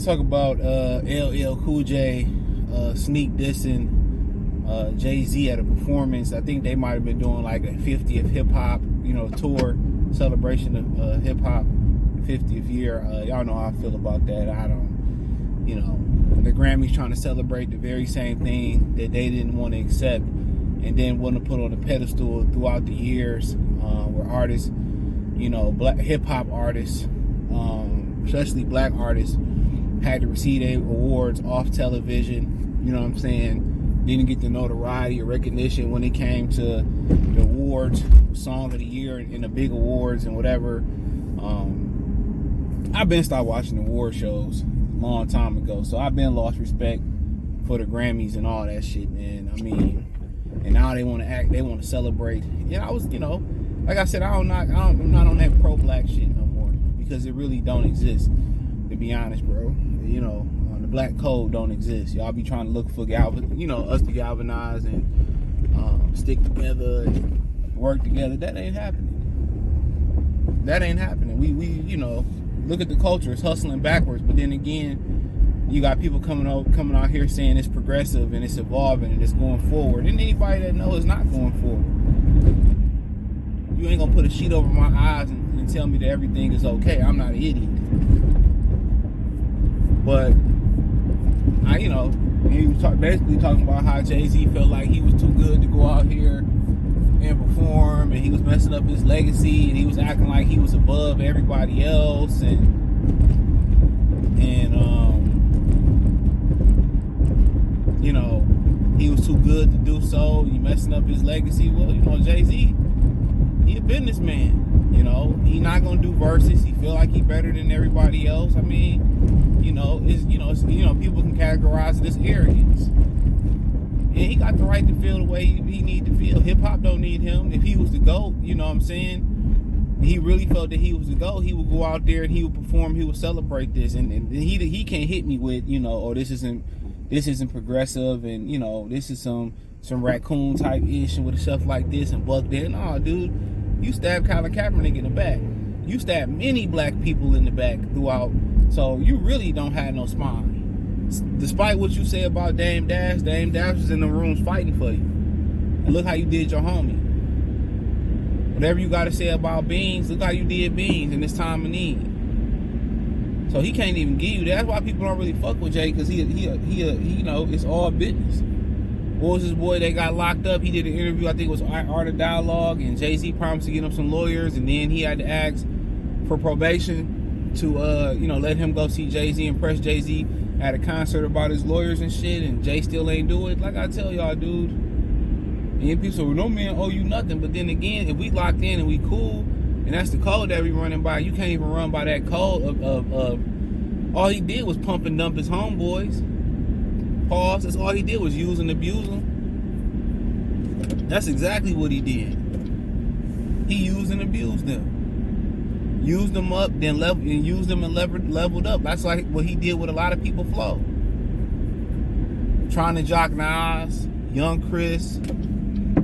talk about LL Cool J sneak dissing Jay-Z at a performance. I think they might have been doing like a 50th hip hop, tour celebration of hip hop, 50th year. Y'all know how I feel about that. I don't, the Grammys trying to celebrate the very same thing that they didn't want to accept, and then want to put on a pedestal throughout the years, where artists, black hip hop artists, especially black artists, had to receive their awards off television. You know what I'm saying? Didn't get the notoriety or recognition when it came to the awards, Song of the Year, and the big awards and whatever. I've been stopped watching award shows a long time ago, so I've been lost respect for the Grammys and all that shit, man. I mean, and now they want to act, they want to celebrate. I was, like I said, I'm not on that pro-black shit no more, because it really don't exist, to be honest, bro. The black code don't exist. Y'all be trying to look for us to galvanize and stick together and work together. That ain't happening. That ain't happening. We look at the culture. It's hustling backwards. But then again, you got people coming out here saying it's progressive and it's evolving and it's going forward. And anybody that knows it's not going forward. You ain't gonna put a sheet over my eyes and tell me that everything is okay. I'm not an idiot. But he was basically talking about how Jay-Z felt like he was too good to go out here and perform, and he was messing up his legacy, and he was acting like he was above everybody else, and he was too good to do so. He messing up his legacy. Well, Jay-Z, he a businessman. He not gonna do verses. He feel like he better than everybody else. I mean, people can categorize it as arrogance. And he got the right to feel the way he need to feel. Hip hop don't need him. If he was the GOAT, you know what I'm saying? He really felt that he was the GOAT. He would go out there and he would perform. He would celebrate this, and he can't hit me with this isn't progressive, and this is some raccoon type ish and with stuff like this and Buck there. No, dude, you stabbed Colin Kaepernick in the back. You stabbed many black people in the back throughout. So you really don't have no spine. Despite what you say about Dame Dash was in the rooms fighting for you. And look how you did your homie. Whatever you got to say about Beans, look how you did Beans in this time of need. So he can't even give you that. That's why people don't really fuck with Jay, because he it's all business. What was his boy that got locked up? He did an interview, I think it was Art of Dialogue, and Jay-Z promised to get him some lawyers, and then he had to ask for probation to let him go see Jay-Z and press Jay-Z at a concert about his lawyers and shit, and Jay still ain't do it. Like I tell y'all, dude, and people say, well, no man owe you nothing. But then again, if we locked in and we cool, and that's the code that we running by, you can't even run by that code of all he did was pump and dump his homeboys. Pause. That's all he did was use and abuse them. That's exactly what he did. He used and abused them. Used them up, then used them and leveled up. That's like what he did with a lot of people flow. Trying to jock Nas, Young Chris,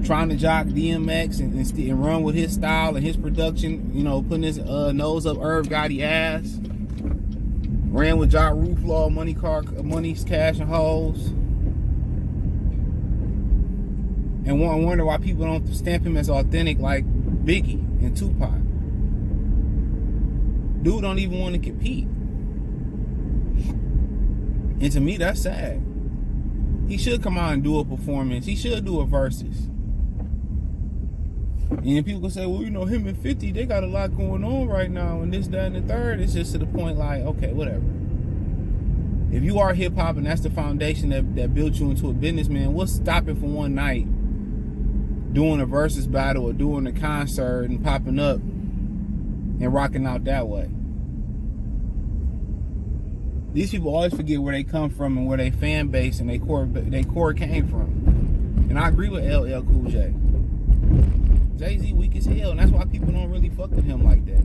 trying to jock DMX and run with his style and his production, putting his nose up Irv Gotti ass. Ran with Ja Rule, Money, Cash, and Hoes. And wonder why people don't stamp him as authentic like Biggie and Tupac. Dude don't even want to compete. And to me, that's sad. He should come out and do a performance. He should do a versus. And people can say, well, him and 50, they got a lot going on right now, and this, that, and the third. It's just to the point like, okay, whatever. If you are hip-hop and that's the foundation that built you into a businessman, what's stopping for one night doing a versus battle or doing a concert and popping up and rocking out that way? These people always forget where they come from and where their fan base and their core came from. And I agree with LL Cool J. Jay-Z weak as hell, and that's why people don't really fuck with him like that.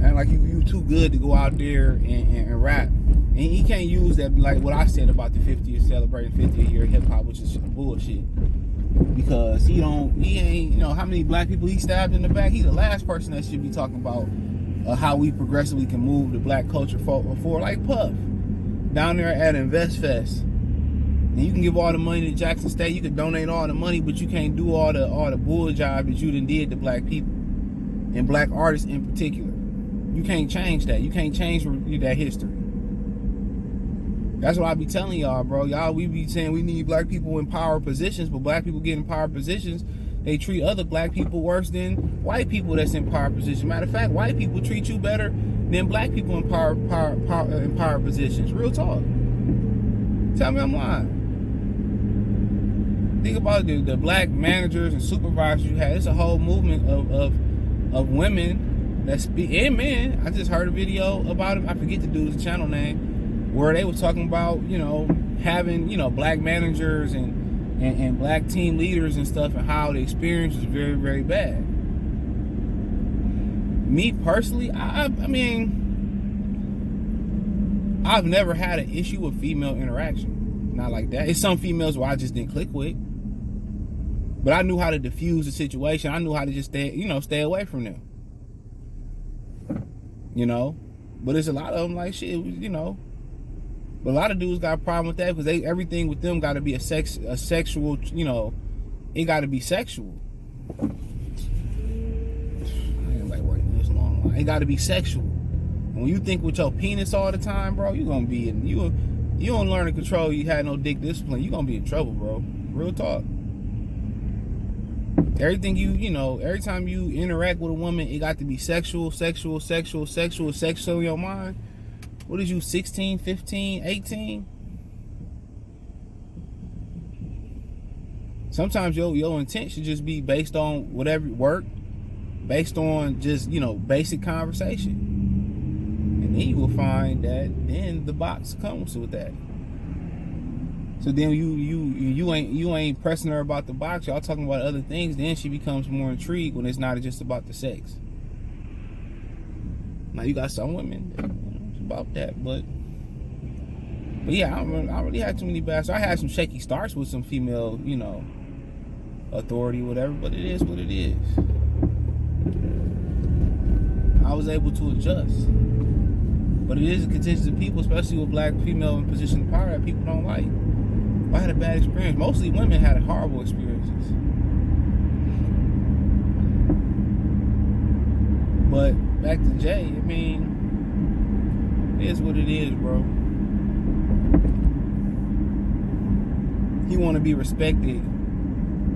And like you too good to go out there and rap. And he can't use that, like what I said about the 50th, celebrating 50th year hip hop, which is bullshit. Because he ain't, how many black people he stabbed in the back? He's the last person that should be talking about how we progressively can move the black culture forward. Like Puff down there at Invest Fest, and you can give all the money to Jackson State, you can donate all the money, but you can't do all the bull job that you done did to black people and black artists in particular. You can't change that. You can't change that history. That's what I be telling y'all, bro. We be saying we need black people in power positions, but black people get in power positions, they treat other black people worse than white people that's in power positions. Matter of fact, white people treat you better than black people in power positions. Real talk. Tell me I'm lying. Think about the black managers and supervisors you had. It's a whole movement of women that speak, and men. I just heard a video about it. I forget the dude's channel name, where they were talking about, having, black managers and black team leaders and stuff, and how the experience was very, very bad. Me personally, I mean, I've never had an issue with female interaction. Not like that. It's some females where I just didn't click with. But I knew how to diffuse the situation. I knew how to just stay away from them. But there's a lot of them like shit, But a lot of dudes got a problem with that, because everything with them got to be a sexual, it got to be sexual. I ain't like working this long line. It got to be sexual. When you think with your penis all the time, bro, you gonna be in, you don't learn to control. You had no dick discipline. You gonna be in trouble, bro. Real talk. Everything every time you interact with a woman, it got to be sexual in your mind. What is you, 16, 15, 18? Sometimes your intent should just be based on whatever work, based on just, basic conversation. And then you will find that then the box comes with that. So then you ain't pressing her about the box. Y'all talking about other things. Then she becomes more intrigued when it's not just about the sex. Now you got some women that, it's about that, but yeah, I don't really have too many bad. So I had some shaky starts with some female, authority, whatever. But it is what it is. I was able to adjust, but it is a contingent of people, especially with black female in position of power, that people don't like. I had a bad experience. Mostly women had horrible experiences. But back to Jay, I mean, it is what it is, bro. He want to be respected,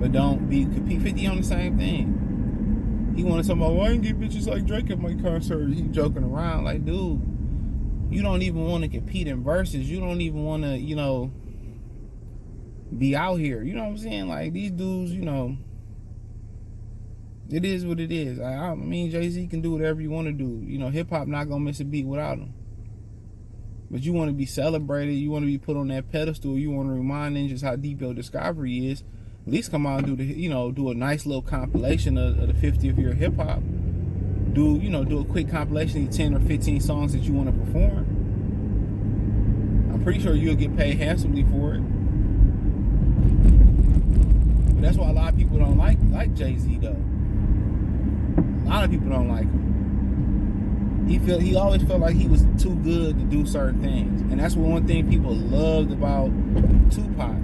but don't compete 50 on the same thing. He want to talk about, well, I ain't get bitches like Drake at my concert. He joking around. Like, dude, you don't even want to compete in verses. You don't even want to, be out here. You know what I'm saying? Like, these dudes, it is what it is. I mean, Jay-Z can do whatever you want to do. Hip-hop not going to miss a beat without him. But you want to be celebrated. You want to be put on that pedestal. You want to remind them just how deep your discovery is. At least come out and do a nice little compilation of the 50th year of hip-hop. Do a quick compilation of 10 or 15 songs that you want to perform. I'm pretty sure you'll get paid handsomely for it. But that's why a lot of people don't like Jay-Z, though. A lot of people don't like him. He always felt like he was too good to do certain things. And that's one thing people loved about Tupac.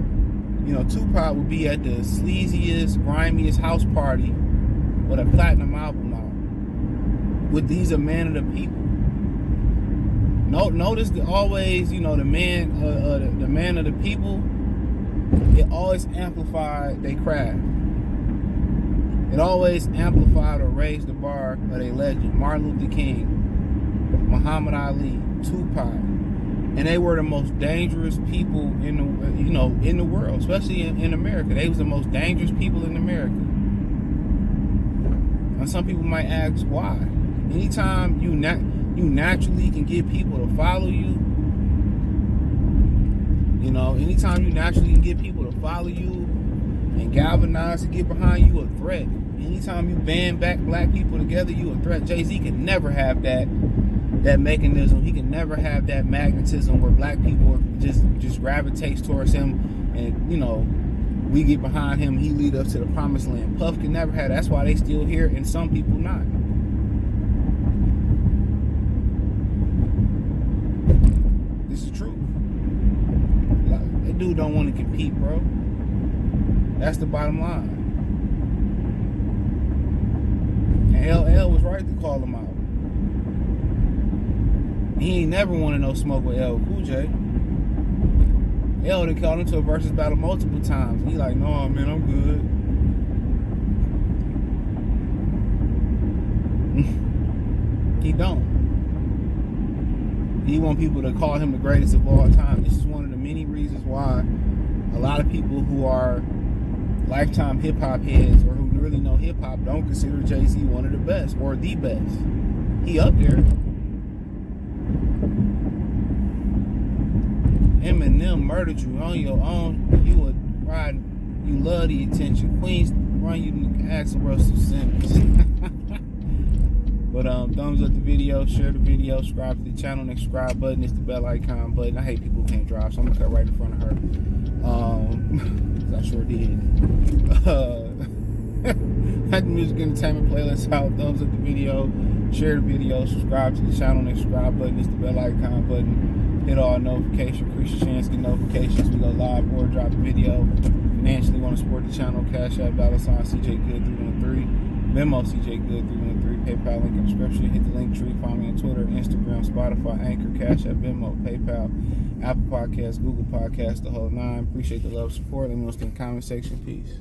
Tupac would be at the sleaziest, grimiest house party with a platinum album out. He's a man of the people. Notice that always, the man of the people, it always amplified their craft. It always amplified or raised the bar of their legend. Martin Luther King, Muhammad Ali, Tupac, and they were the most dangerous people in the world, especially in America. They was the most dangerous people in America. And some people might ask why. Anytime you naturally can get people to follow you. Anytime you naturally can get people to follow you and galvanize to get behind you, a threat. Anytime you band back black people together, you a threat. Jay-Z can never have that mechanism. He can never have that magnetism where black people just gravitates towards him, and we get behind him, he lead us to the promised land. Puff can never have that. That's why they still here and some people not. dude don't want to compete, bro. That's the bottom line. And LL was right to call him out. He ain't never wanted no smoke with L Cool J. L done called him to a versus battle multiple times. He like, no, man, I'm good. He don't. He want people to call him the greatest of all time. This is one of the many reasons why a lot of people who are lifetime hip-hop heads or who really know hip-hop don't consider Jay-Z one of the best or the best. He up there. Eminem murdered you on your own. You would ride. You love the attention. Queens run you to Axl Russell Simmons. But thumbs up the video, share the video, subscribe to the channel. Next subscribe button is the bell icon button. I hate people who can't drive, so I'm gonna cut right in front of her. I sure did. At the music entertainment playlist out. Thumbs up the video, share the video, subscribe to the channel. Next subscribe button is the bell icon button. Hit all notifications, increase your chance to get notifications. We go live or drop the video. Financially want to support the channel, Cash App, $CJ Good313, Venmo CJ Good313, PayPal link in the description. Hit the link tree, find me on Twitter, Instagram, Spotify, Anchor, Cash App, Venmo, PayPal, Apple Podcasts, Google Podcasts, the whole nine. Appreciate the love, support. Let me know in the comment section. Peace.